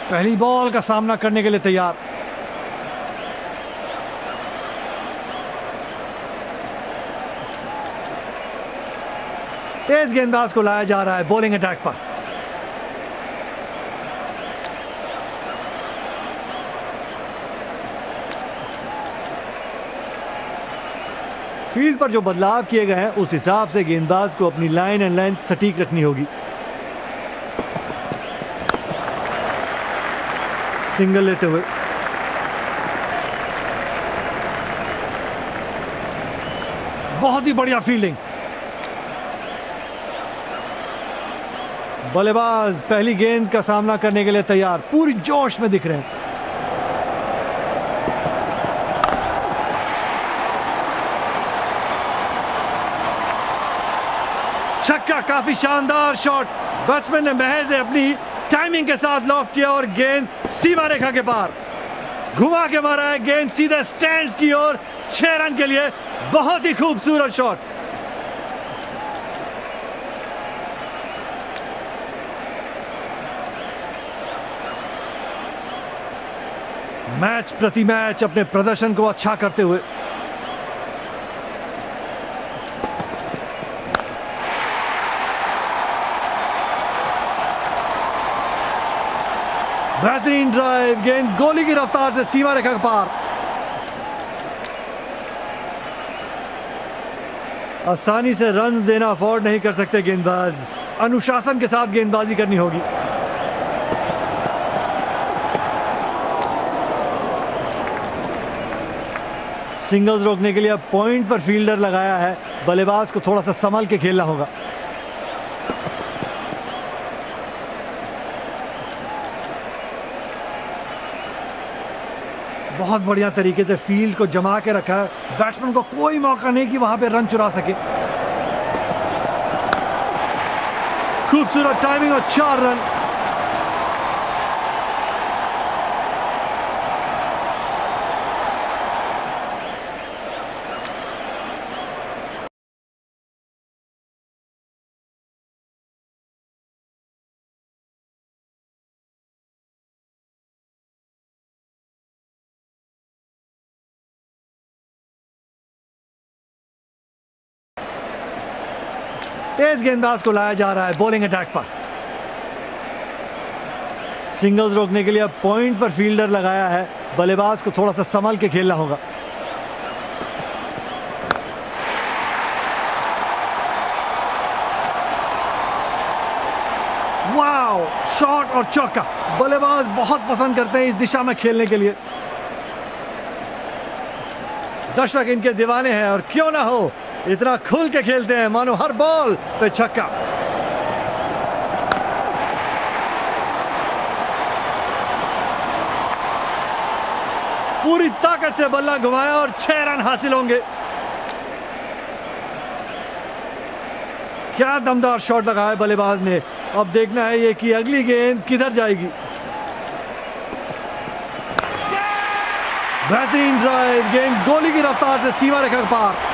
पहली बॉल का सामना करने के लिए तैयार। तेज गेंदबाज को लाया जा रहा है बॉलिंग अटैक पर। फील्ड पर जो बदलाव किए गए हैं उस हिसाब से गेंदबाज को अपनी लाइन एंड लेंथ सटीक रखनी होगी। सिंगल लेते हुए बहुत ही बढ़िया फील्डिंग। बल्लेबाज पहली गेंद का सामना करने के लिए तैयार, पूरी जोश में दिख रहे हैं। छक्का, काफी शानदार शॉट। बैट्समैन ने महज अपनी टाइमिंग के साथ लॉफ्ट किया और गेंद सीमा रेखा के पार घुमा के मारा है। गेंद सीधे स्टैंड्स की ओर, 6 रन के लिए बहुत ही खूबसूरत शॉट। मैच प्रति मैच अपने प्रदर्शन को अच्छा करते हुए बेहतरीन ड्राइव, गेंद गोली की रफ्तार से सीमा रेखा के पार। आसानी से रन्स देना अफोर्ड नहीं कर सकते गेंदबाज, अनुशासन के साथ गेंदबाजी करनी होगी। सिंगल्स रोकने के लिए अब पॉइंट पर फील्डर लगाया है, बल्लेबाज को थोड़ा सा संभल के खेलना होगा। बहुत बढ़िया तरीके से फील्ड को जमा के रखा है, बैट्समैन को कोई मौका नहीं कि वहां पे रन चुरा सके। खूबसूरत टाइमिंग और 4 रन। तेज गेंदबाज को लाया जा रहा है बॉलिंग अटैक पर। सिंगल्स रोकने के लिए अब पॉइंट पर फील्डर लगाया है, बल्लेबाज को थोड़ा सा संभल के खेलना होगा। वाओ, शॉट और चौका। बल्लेबाज बहुत पसंद करते हैं इस दिशा में खेलने के लिए। दर्शक इनके दीवाने हैं और क्यों ना हो, इतना खुल के खेलते हैं मानो हर बॉल पे छक्का। पूरी ताकत से बल्ला घुमाया और 6 रन हासिल होंगे। क्या दमदार शॉट लगाया बल्लेबाज ने। अब देखना है ये कि अगली गेंद किधर जाएगी। बेहतरीन ड्राइव, गेंद गोली की रफ्तार से सीमा रेखा के पार।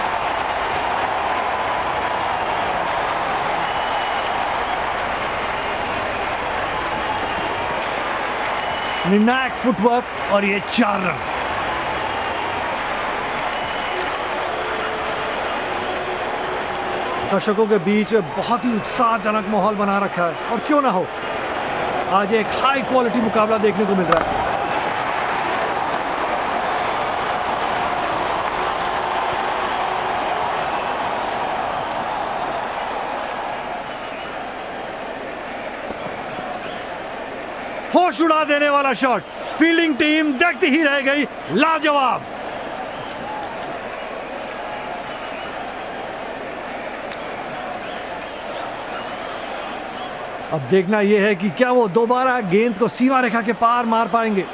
निर्णायक फुटवर्क और ये 4 रन। दर्शकों के बीच में बहुत ही उत्साहजनक माहौल बना रखा है और क्यों ना हो, आज एक हाई क्वालिटी मुकाबला देखने को मिल रहा है। होश उड़ा देने वाला शॉट। फील्डिंग टीम देखती ही रह गई, लाजवाब। अब देखना यह है कि क्या वो दोबारा गेंद को सीमा रेखा के पार मार पाएंगे।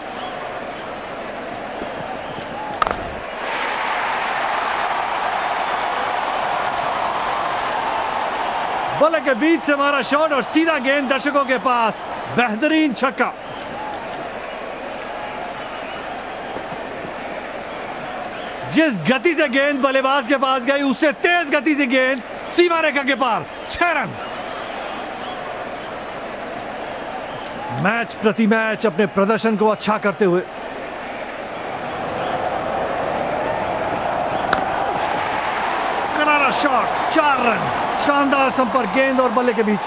बल्ले के बीच से मारा शॉट और सीधा गेंद दर्शकों के पास। बेहतरीन छक्का। जिस गति से गेंद बल्लेबाज के पास गई उससे तेज गति से गेंद सीमा रेखा के पार। 6 रन। मैच प्रति मैच अपने प्रदर्शन को अच्छा करते हुए। करारा शॉट, 4 रन। शानदार संपर्क गेंद और बल्ले के बीच।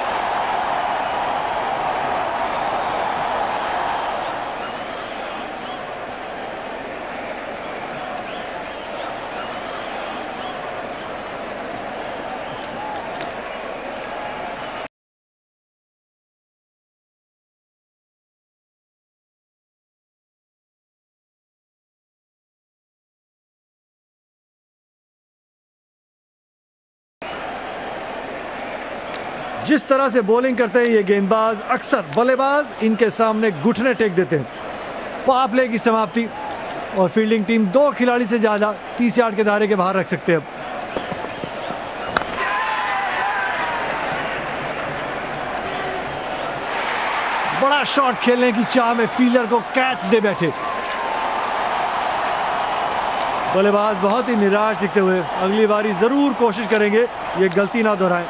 जिस तरह से बॉलिंग करते हैं ये गेंदबाज, अक्सर बल्लेबाज इनके सामने घुटने टेक देते हैं। पावर प्ले की समाप्ति और फील्डिंग टीम 2 खिलाड़ी से ज्यादा 30 यार्ड के दायरे के बाहर रख सकते हैं। बड़ा शॉट खेलने की चाह में फील्डर को कैच दे बैठे। बल्लेबाज बहुत ही निराश दिखते हुए अगली बारी जरूर कोशिश करेंगे ये गलती ना दोहराएं।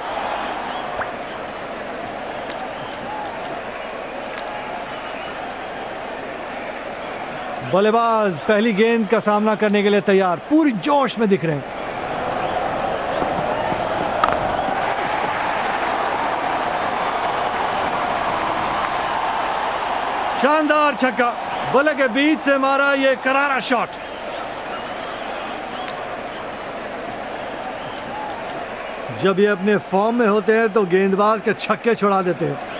बल्लेबाज पहली गेंद का सामना करने के लिए तैयार, पूरी जोश में दिख रहे हैं। शानदार छक्का, बल्ले के बीच से मारा ये करारा शॉट। जब ये अपने फॉर्म में होते हैं तो गेंदबाज के छक्के छुड़ा देते हैं।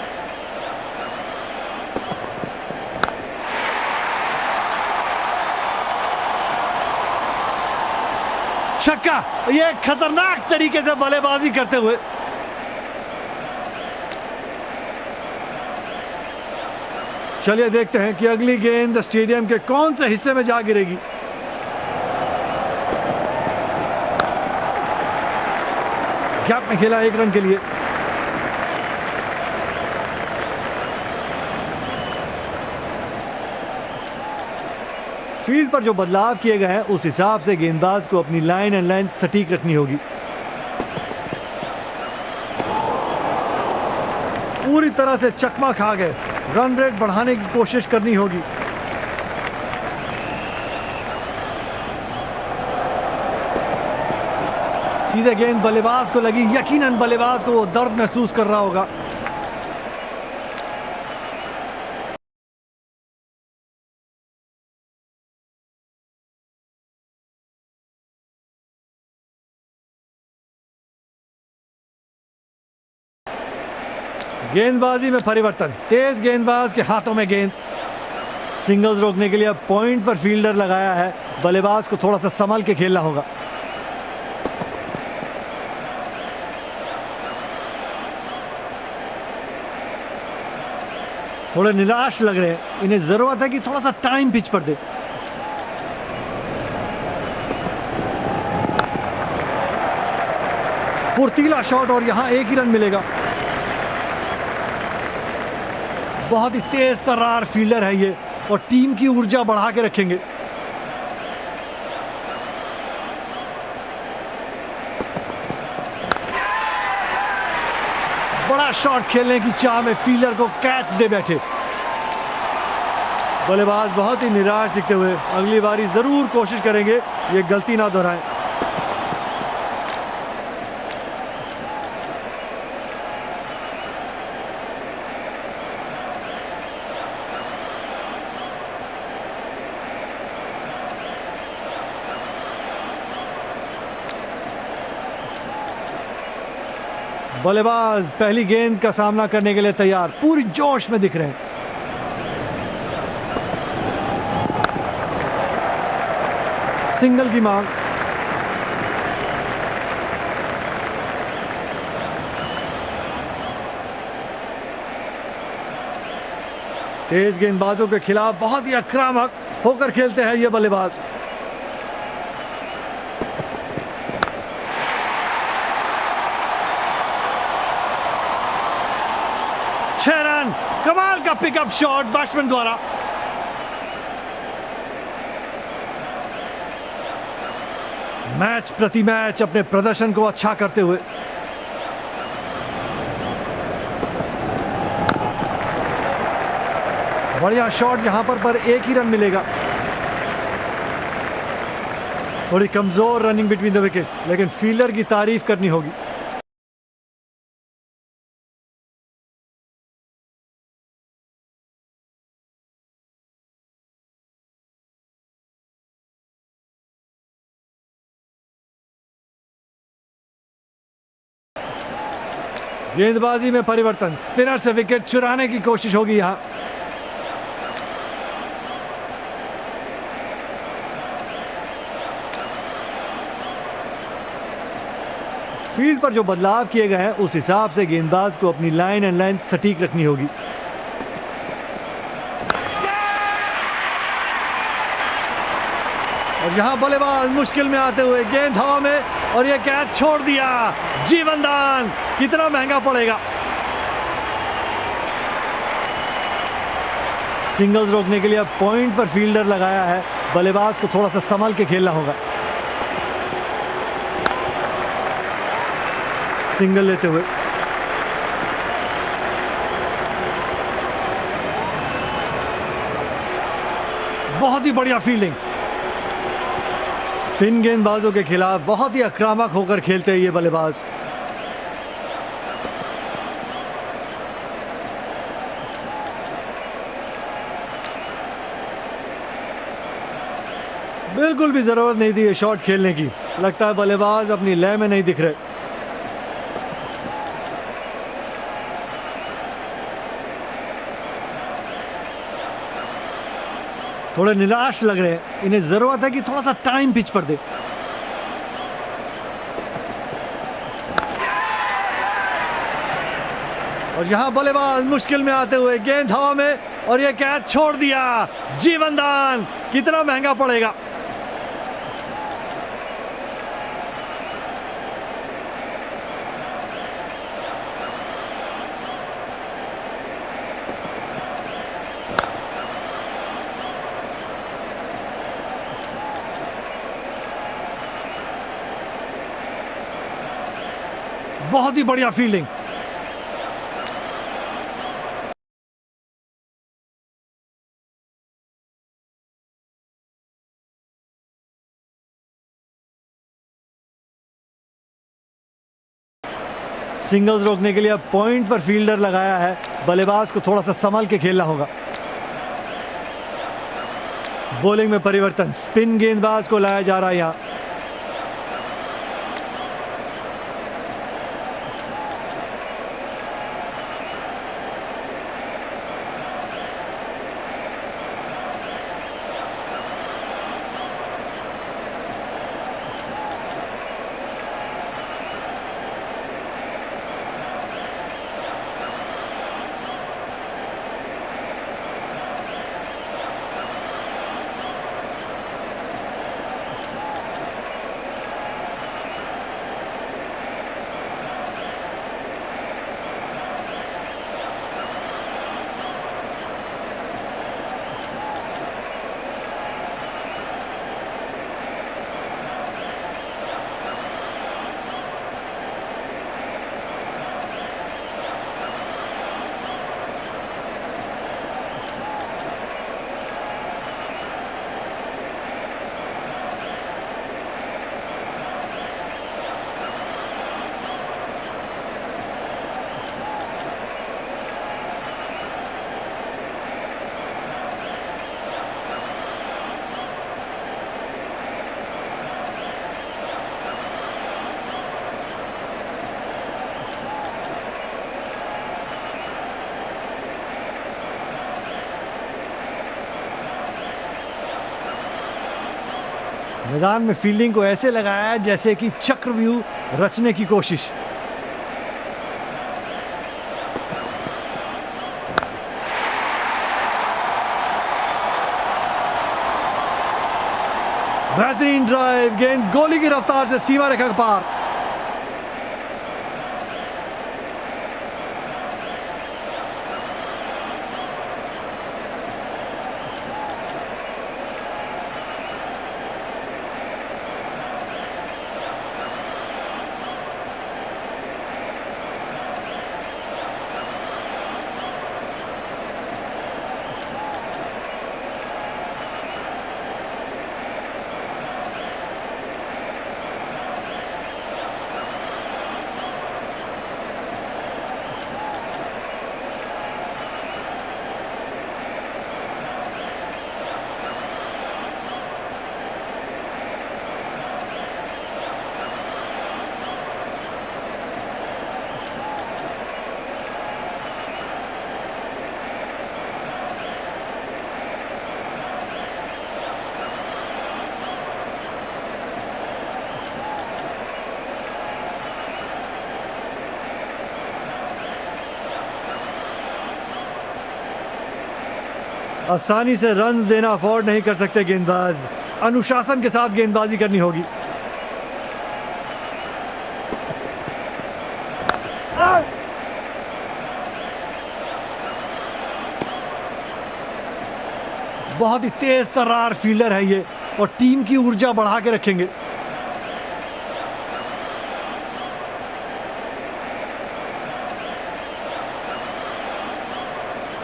छक्का, ये खतरनाक तरीके से बल्लेबाजी करते हुए। चलिए देखते हैं कि अगली गेंद स्टेडियम के कौन से हिस्से में जा गिरेगी। गैप में खेला 1 रन के लिए। फील्ड पर जो बदलाव किए गए हैं उस हिसाब से गेंदबाज को अपनी लाइन एंड लेंथ सटीक रखनी होगी। पूरी तरह से चकमा खा गए, रन रेट बढ़ाने की कोशिश करनी होगी। सीधे गेंद बल्लेबाज को लगी, यकीनन बल्लेबाज को वो दर्द महसूस कर रहा होगा। गेंदबाजी में परिवर्तन, तेज गेंदबाज के हाथों में गेंद। सिंगल्स रोकने के लिए अब पॉइंट पर फील्डर लगाया है, बल्लेबाज को थोड़ा सा संभल के खेलना होगा। थोड़े निराश लग रहे हैं, इन्हें जरूरत है कि थोड़ा सा टाइम पिच पर दे। फुर्तीला शॉट और यहां 1 ही रन मिलेगा। बहुत ही तेज तर्रार फील्डर है ये और टीम की ऊर्जा बढ़ा के रखेंगे। बड़ा शॉट खेलने की चाह में फील्डर को कैच दे बैठे। बल्लेबाज बहुत ही निराश दिखते हुए अगली बारी जरूर कोशिश करेंगे ये गलती ना दोहराएं। बल्लेबाज पहली गेंद का सामना करने के लिए तैयार, पूरी जोश में दिख रहे हैं। सिंगल की मांग। तेज गेंदबाजों के खिलाफ बहुत ही आक्रामक होकर खेलते हैं ये बल्लेबाज। कमाल का पिकअप शॉट बैट्समैन द्वारा। मैच प्रति मैच अपने प्रदर्शन को अच्छा करते हुए। बढ़िया शॉट यहाँ पर एक ही रन मिलेगा। थोड़ी कमजोर रनिंग बिटवीन द विकेट्स, लेकिन फील्डर की तारीफ करनी होगी। गेंदबाजी में परिवर्तन, स्पिनर से विकेट चुराने की कोशिश होगी यहां। फील्ड पर जो बदलाव किए गए हैं उस हिसाब से गेंदबाज को अपनी लाइन एंड लेंथ सटीक रखनी होगी। और यहां बल्लेबाज मुश्किल में आते हुए गेंद हवा में, और यह कैच छोड़ दिया। जीवनदान कितना महंगा पड़ेगा। सिंगल्स रोकने के लिए अब पॉइंट पर फील्डर लगाया है। बल्लेबाज को थोड़ा सा संभल के खेलना होगा। सिंगल लेते हुए बहुत ही बढ़िया फील्डिंग। स्पिन गेंदबाजों के खिलाफ बहुत ही आक्रामक होकर खेलते हैं ये बल्लेबाज। बिल्कुल भी जरूरत नहीं थी ये शॉट खेलने की। लगता है बल्लेबाज अपनी लय में नहीं दिख रहे। थोड़े निराश लग रहे हैं। इन्हें जरूरत है कि थोड़ा सा टाइम पिच पर दे। और यहां बल्लेबाज मुश्किल में आते हुए गेंद हवा में, और यह कैच छोड़ दिया। जीवनदान कितना महंगा पड़ेगा। बहुत ही बढ़िया फील्डिंग। सिंगल्स रोकने के लिए अब पॉइंट पर फील्डर लगाया है। बल्लेबाज को थोड़ा सा संभल के खेलना होगा। बॉलिंग में परिवर्तन, स्पिन गेंदबाज को लाया जा रहा है यहां। मैदान में फील्डिंग को ऐसे लगाया है जैसे कि चक्रव्यूह रचने की कोशिश। बेहतरीन ड्राइव, गेंद गोली की रफ्तार से सीमा रेखा के पार। आसानी से रन देना अफोर्ड नहीं कर सकते गेंदबाज, अनुशासन के साथ गेंदबाजी करनी होगी। बहुत ही तेज तर्रार फील्डर है ये और टीम की ऊर्जा बढ़ा के रखेंगे।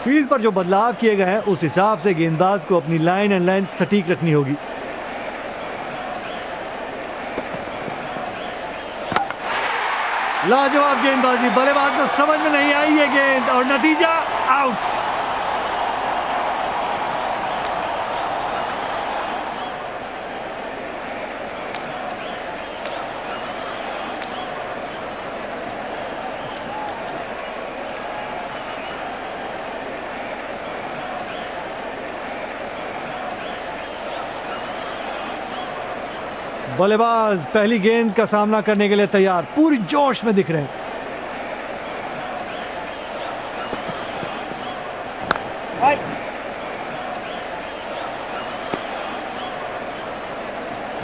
फील्ड पर जो बदलाव किए गए हैं उस हिसाब से गेंदबाज को अपनी लाइन एंड लेंथ सटीक रखनी होगी। लाजवाब गेंदबाजी, बल्लेबाज को समझ में नहीं आई ये गेंद और नतीजा आउट। बल्लेबाज पहली गेंद का सामना करने के लिए तैयार, पूरी जोश में दिख रहे हैं।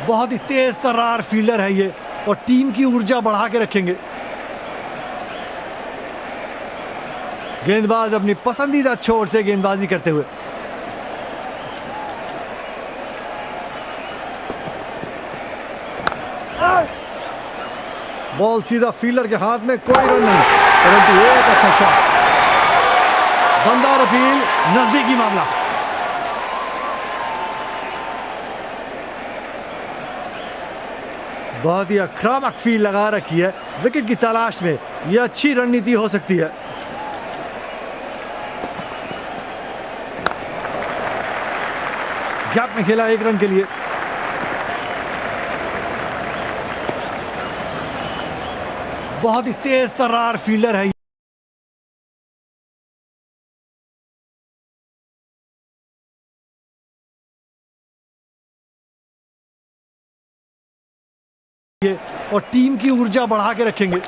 बहुत ही तेज तर्रार फील्डर है ये और टीम की ऊर्जा बढ़ा के रखेंगे। गेंदबाज अपनी पसंदीदा छोर से गेंदबाजी करते हुए। बॉल सीधा फील्डर के हाथ में, कोई रन नहीं, परंतु एक अच्छा शॉट। दमदार अपील, नजदीकी मामला। बहुत ही आक्रामक फील्ड लगा रखी है विकेट की तलाश में, यह अच्छी रणनीति हो सकती है। गैप में खेला 1 रन के लिए। बहुत ही तेज तर्रार फील्डर है ये और टीम की ऊर्जा बढ़ा के रखेंगे।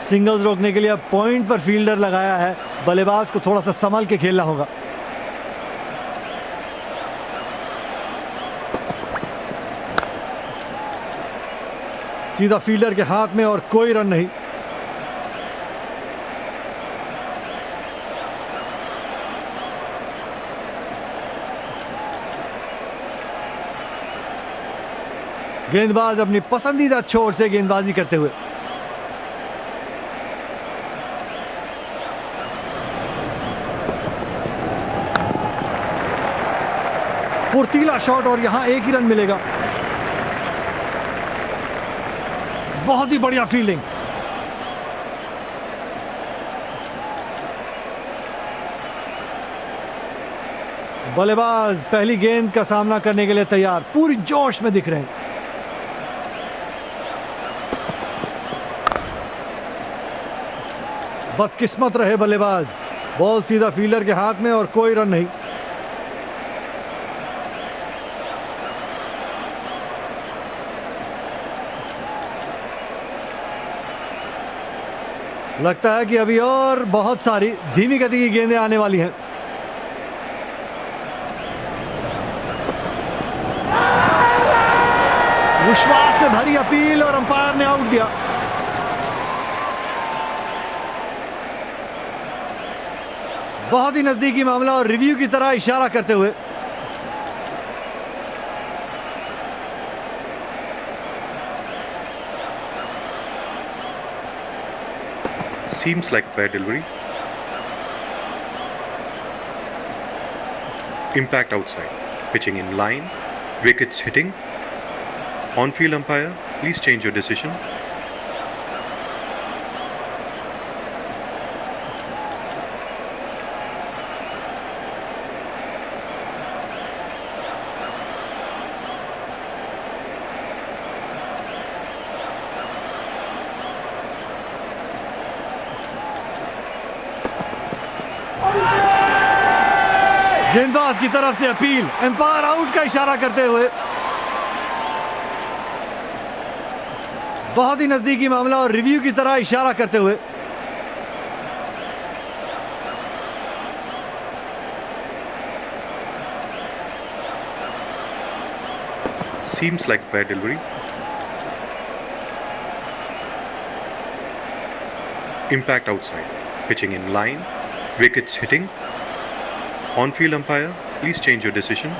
सिंगल्स रोकने के लिए अब पॉइंट पर फील्डर लगाया है, बल्लेबाज को थोड़ा सा संभल के खेलना होगा। सीधा फील्डर के हाथ में और कोई रन नहीं। गेंदबाज अपनी पसंदीदा छोर से गेंदबाजी करते हुए। फुर्तीला शॉट और यहां 1 ही रन मिलेगा। बहुत ही बढ़िया फील्डिंग। बल्लेबाज पहली गेंद का सामना करने के लिए तैयार, पूरी जोश में दिख रहे हैं। बदकिस्मत रहे बल्लेबाज, बॉल सीधा फील्डर के हाथ में और कोई रन नहीं। लगता है कि अभी और बहुत सारी धीमी गति की गेंदें आने वाली हैं। विश्वास से भरी अपील और अंपायर ने आउट दिया। बहुत ही नजदीकी मामला और रिव्यू की तरह इशारा करते हुए। Seems like fair delivery. Impact outside. Pitching in line. Wickets hitting. On-field umpire, please change your decision. गेंदबाज की तरफ से अपील, एम्पायर आउट का इशारा करते हुए। बहुत ही नजदीकी मामला और रिव्यू की तरह इशारा करते हुए Seems like fair delivery. Impact outside. Pitching in line. Wickets hitting. On-field umpire, please change your decision.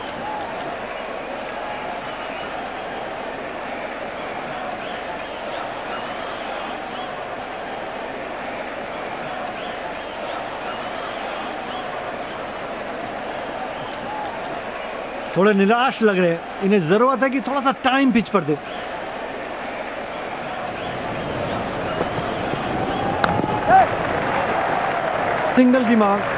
थोड़े निराश लग रहे हैं, इन्हें जरूरत है कि थोड़ा सा टाइम पिच पर दे। सिंगल की मांग।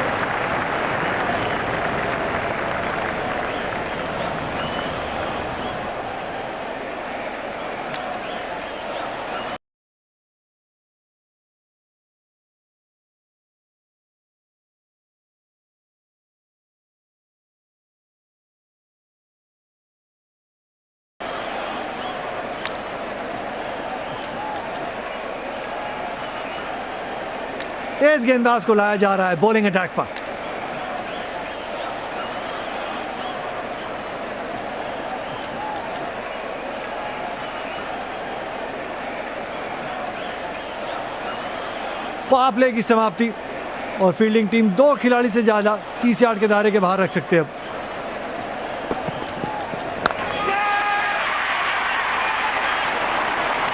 तेज गेंदबाज को लाया जा रहा है बॉलिंग अटैक पर। पावर प्ले की समाप्ति और फील्डिंग टीम 2 खिलाड़ी से ज्यादा 30 यार्ड के दायरे के बाहर रख सकते हैं। अब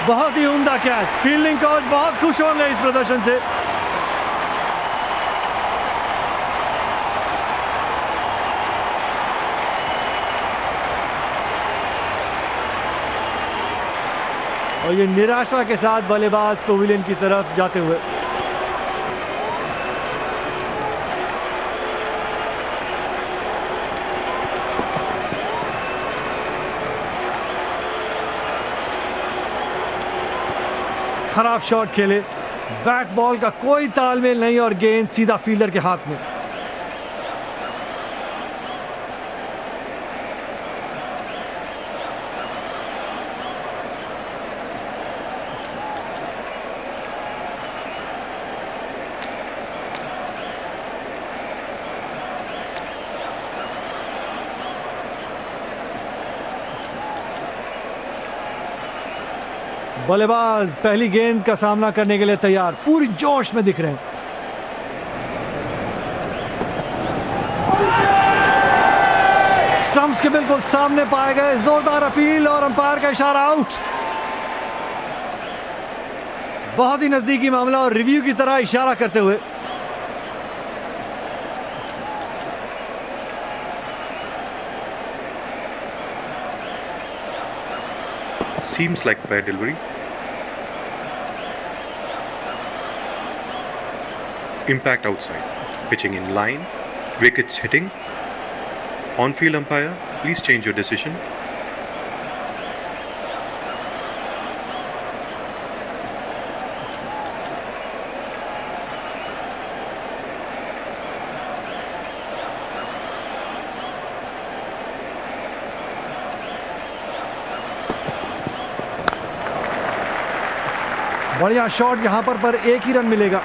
बहुत ही उम्दा कैच। फील्डिंग कोच बहुत खुश होंगे इस प्रदर्शन से। और ये निराशा के साथ बल्लेबाज पवेलियन की तरफ जाते हुए। खराब शॉट खेले, बैट बॉल का कोई तालमेल नहीं और गेंद सीधा फील्डर के हाथ में। बल्लेबाज पहली गेंद का सामना करने के लिए तैयार, पूरी जोश में दिख रहे हैं। स्टंप्स के बिल्कुल सामने पाए गए, जोरदार अपील और अंपायर का इशारा आउट। बहुत ही नजदीकी मामला और रिव्यू की तरह इशारा करते हुए Seems like fair delivery. Impact outside. Pitching in line. Wickets hitting. On-field umpire, please change your decision. बढ़िया शॉट यहां पर एक ही रन मिलेगा।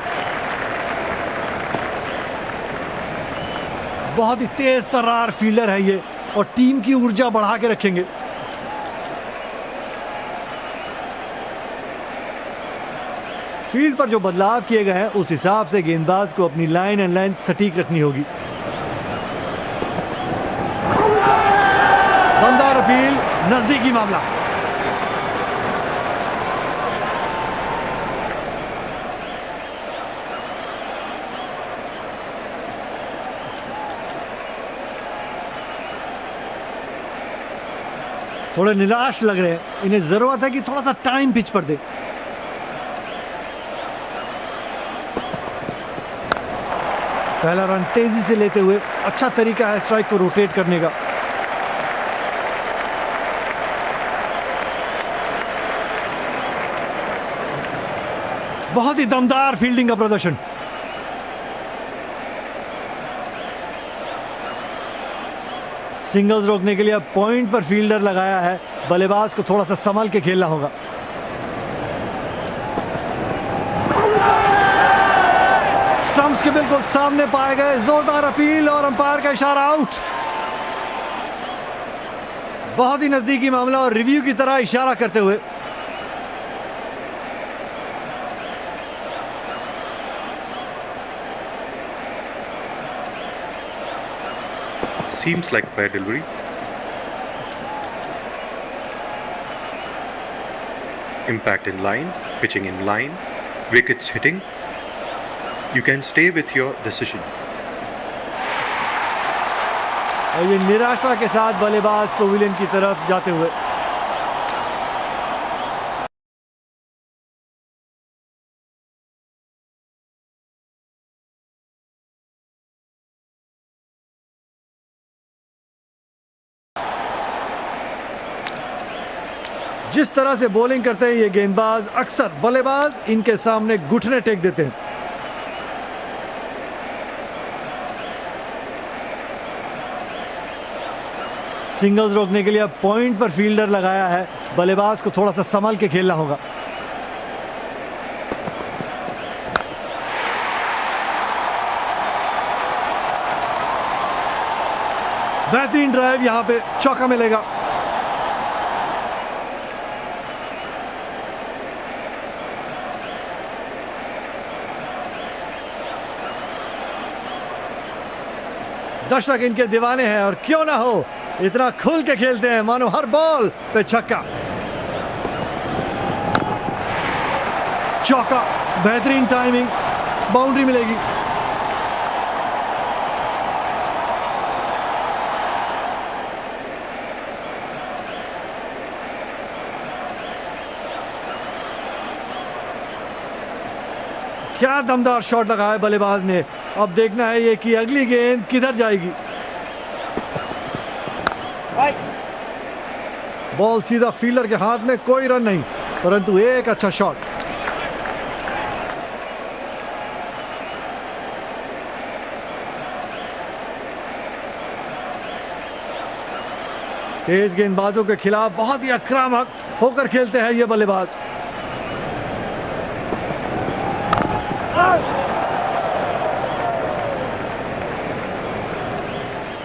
बहुत ही तेज तर्रार फील्डर है ये और टीम की ऊर्जा बढ़ा के रखेंगे। फील्ड पर जो बदलाव किए गए हैं उस हिसाब से गेंदबाज को अपनी लाइन एंड लेंथ सटीक रखनी होगी। दमदार अपील, नजदीकी मामला। थोड़े निराश लग रहे हैं, इन्हें जरूरत है कि थोड़ा सा टाइम पिच पर दे। पहला रन तेजी से लेते हुए अच्छा तरीका है स्ट्राइक को रोटेट करने का। बहुत ही दमदार फील्डिंग का प्रदर्शन। सिंगल्स रोकने के लिए अब पॉइंट पर फील्डर लगाया है, बल्लेबाज को थोड़ा सा संभल के खेलना होगा। स्टंप्स के बिल्कुल सामने पाए गए, जोरदार अपील और अंपायर का इशारा आउट। बहुत ही नजदीकी मामला और रिव्यू की तरह इशारा करते हुए Seems like fair delivery. Impact in line, pitching in line, wickets hitting. You can stay with your decision. और ये निराशा के साथ बल्लेबाज पवेलियन की तरफ जाते हुए। जिस तरह से बॉलिंग करते हैं ये गेंदबाज, अक्सर बल्लेबाज इनके सामने घुटने टेक देते हैं। सिंगल्स रोकने के लिए अब पॉइंट पर फील्डर लगाया है, बल्लेबाज को थोड़ा सा संभल के खेलना होगा। बेहतरीन ड्राइव, यहां पे चौका मिलेगा। दर्शक इनके दीवाने हैं और क्यों ना हो, इतना खुल के खेलते हैं मानो हर बॉल पे छक्का। चौका, बेहतरीन टाइमिंग, बाउंड्री मिलेगी। क्या दमदार शॉट लगाया बल्लेबाज ने। अब देखना है ये कि अगली गेंद किधर जाएगी। बॉल सीधा फील्डर के हाथ में, कोई रन नहीं, परंतु एक अच्छा शॉट। तेज गेंदबाजों के खिलाफ बहुत ही आक्रामक होकर खेलते हैं ये बल्लेबाज।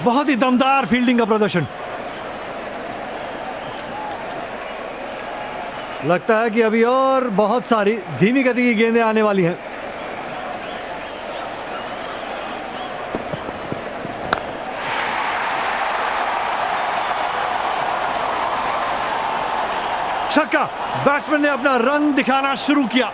बहुत ही दमदार फील्डिंग का प्रदर्शन। लगता है कि अभी और बहुत सारी धीमी गति की गेंदें आने वाली हैं। छक्का, बैट्समैन ने अपना रंग दिखाना शुरू किया।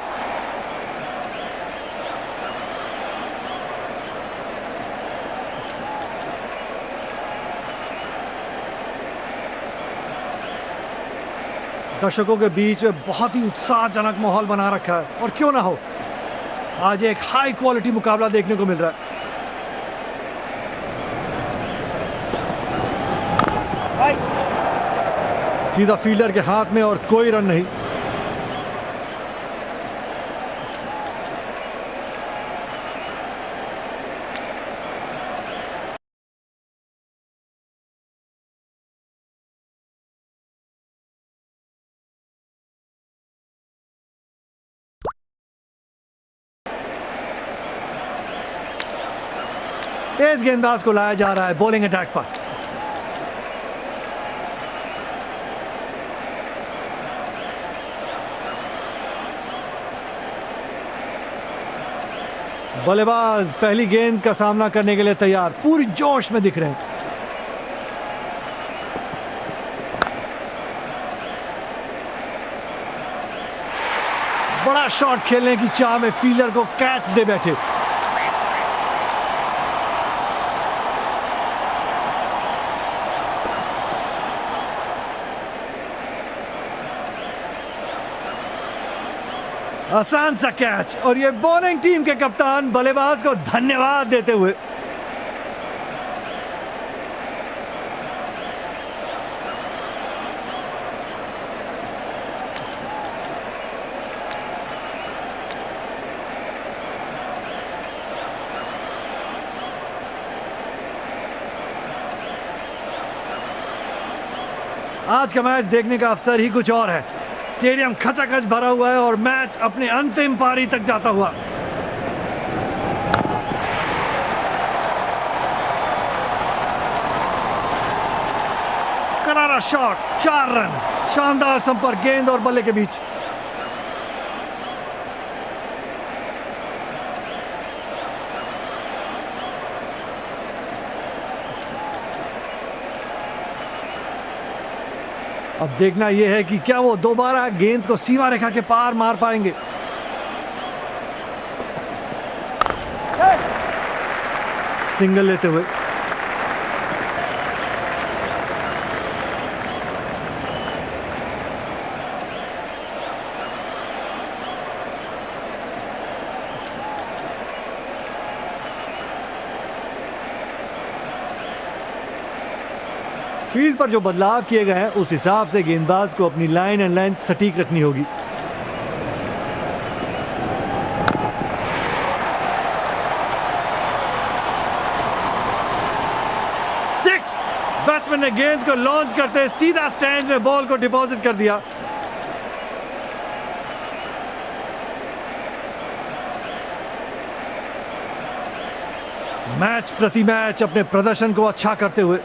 दर्शकों के बीच में बहुत ही उत्साहजनक माहौल बना रखा है और क्यों ना हो, आज एक हाई क्वालिटी मुकाबला देखने को मिल रहा है। सीधा फील्डर के हाथ में और कोई रन नहीं। तेज गेंदबाज को लाया जा रहा है बॉलिंग अटैक पर। बल्लेबाज पहली गेंद का सामना करने के लिए तैयार, पूरी जोश में दिख रहे हैं। बड़ा शॉट खेलने की चाह में फील्डर को कैच दे बैठे। आसान सा कैच और ये बॉलिंग टीम के कप्तान बल्लेबाज को धन्यवाद देते हुए। आज का मैच देखने का अवसर ही कुछ और है। स्टेडियम खचाखच भरा हुआ है और मैच अपने अंतिम पारी तक जाता हुआ। करारा शॉट, 4 रन। शानदार संपर्क गेंद और बल्ले के बीच। अब देखना यह है कि क्या वो दोबारा गेंद को सीमा रेखा के पार मार पाएंगे। सिंगल लेते हुए फील्ड पर जो बदलाव किए गए हैं उस हिसाब से गेंदबाज को अपनी लाइन एंड लेंथ सटीक रखनी होगी। सिक्स। बैट्समैन ने गेंद को लॉन्च करते सीधा स्टैंड में बॉल को डिपॉजिट कर दिया। मैच प्रति मैच अपने प्रदर्शन को अच्छा करते हुए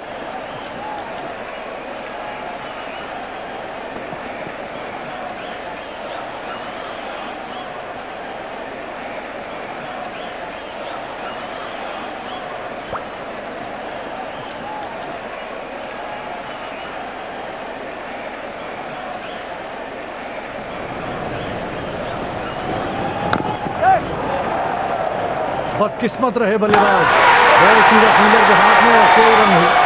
बदकिस्मत रहे बल्लेबाज, बॉल सीधा फील्डर के हाथ में और कोई रन नहीं।